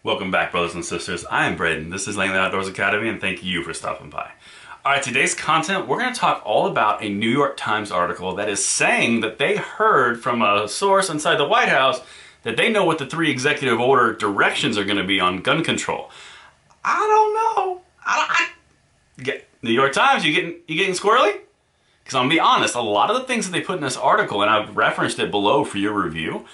Welcome back, brothers and sisters. I am Braden. This is Langley Outdoors Academy, and thank you for stopping by. All right, today's content, we're going to talk all about a New York Times article that is saying that they heard from a source inside the White House that they know what the 3 executive order directions are going to be on gun control. I don't know. New York Times, you getting squirrely? Because I'm going to be honest, a lot of the things that they put in this article, and I've referenced it below for your review,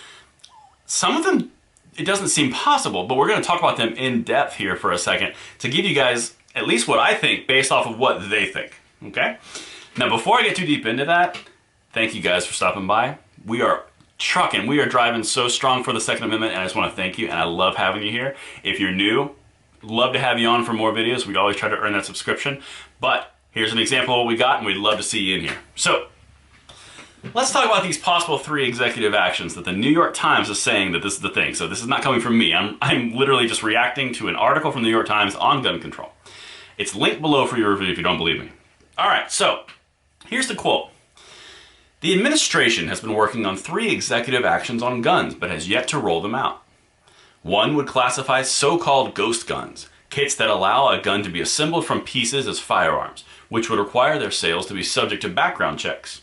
some of them, it doesn't seem possible, but we're going to talk about them in depth here for a second to give you guys at least what I think based off of what they think, okay? Now, before I get too deep into that, thank you guys for stopping by. We are trucking. We are driving so strong for the Second Amendment, and I just want to thank you, and I love having you here. If you're new, love to have you on for more videos. We always try to earn that subscription, but here's an example of what we got, and we'd love to see you in here. So, let's talk about these possible 3 executive actions that the New York Times is saying that this is the thing. So this is not coming from me. I'm literally just reacting to an article from the New York Times on gun control. It's linked below for your review if you don't believe me. All right, so here's the quote. The administration has been working on 3 executive actions on guns, but has yet to roll them out. One would classify so-called ghost guns, kits that allow a gun to be assembled from pieces as firearms, which would require their sales to be subject to background checks.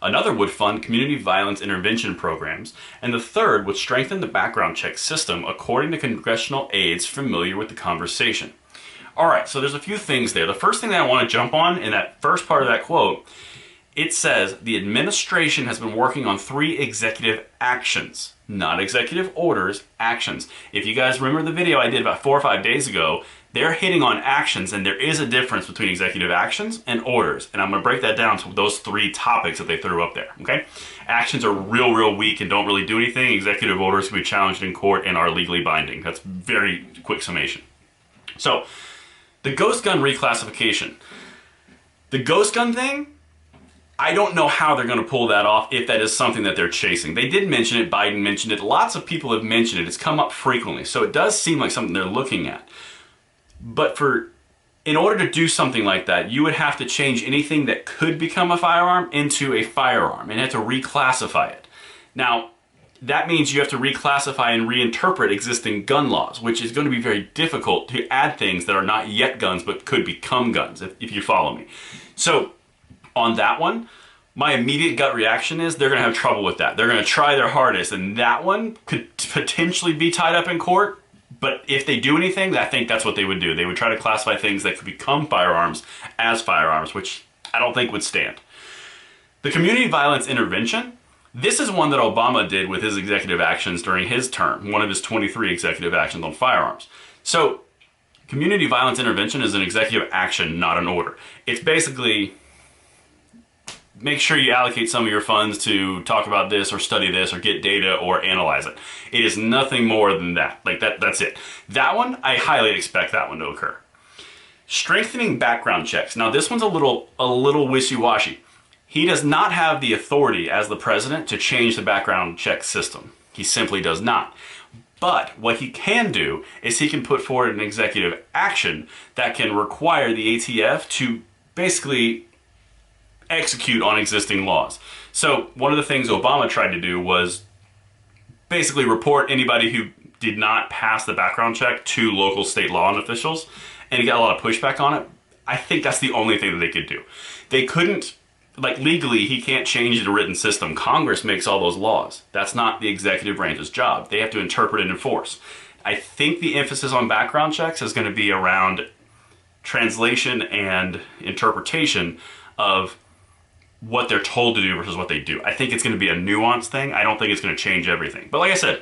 Another would fund community violence intervention programs, and the third would strengthen the background check system according to congressional aides familiar with the conversation. All right, so there's a few things there. The first thing that I want to jump on in that first part of that quote, it says the administration has been working on 3 executive actions, not executive orders, actions. If you guys remember the video I did about 4 or 5 days ago, they're hitting on actions, and there is a difference between executive actions and orders. And I'm going to break that down to those 3 topics that they threw up there, okay? Actions are real weak and don't really do anything. Executive orders can be challenged in court and are legally binding. That's very quick summation. So, the ghost gun reclassification. The ghost gun thing, I don't know how they're going to pull that off if that is something that they're chasing. They did mention it. Biden mentioned it. Lots of people have mentioned it. It's come up frequently. So it does seem like something they're looking at. But in order to do something like that, you would have to change anything that could become a firearm into a firearm and have to reclassify it. Now, that means you have to reclassify and reinterpret existing gun laws, which is going to be very difficult to add things that are not yet guns but could become guns, if you follow me. So, on that one, my immediate gut reaction is they're going to have trouble with that. They're going to try their hardest, and that one could potentially be tied up in court. But if they do anything, I think that's what they would do. They would try to classify things that could become firearms as firearms, which I don't think would stand. The community violence intervention, this is one that Obama did with his executive actions during his term, one of his 23 executive actions on firearms. So, community violence intervention is an executive action, not an order. It's basically, make sure you allocate some of your funds to talk about this or study this or get data or analyze it. It is nothing more than that. That's it. That one, I highly expect that one to occur. Strengthening background checks. Now this one's a little wishy-washy. He does not have the authority as the president to change the background check system. He simply does not. But what he can do is he can put forward an executive action that can require the ATF to basically execute on existing laws. So one of the things Obama tried to do was basically report anybody who did not pass the background check to local state law officials, and he got a lot of pushback on it. I think that's the only thing that they could do. They couldn't, legally, he can't change the written system. Congress makes all those laws. That's not the executive branch's job. They have to interpret and enforce. I think the emphasis on background checks is going to be around translation and interpretation of what they're told to do versus what they do. I think it's going to be a nuanced thing. I don't think it's going to change everything. But like I said,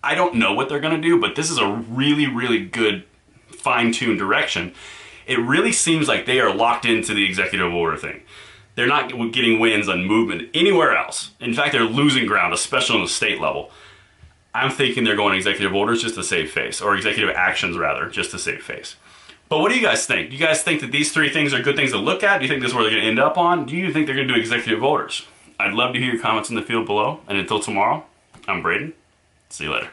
I don't know what they're going to do, but this is a really good fine-tuned direction. It really seems like they are locked into the executive order thing. They're not getting wins on movement anywhere else. In fact, they're losing ground, especially on the state level. I'm thinking they're going executive orders just to save face, or executive actions rather, just to save face. But what do you guys think? Do you guys think that these 3 things are good things to look at? Do you think this is where they're going to end up on? Do you think they're going to do executive orders? I'd love to hear your comments in the field below. And until tomorrow, I'm Braden. See you later.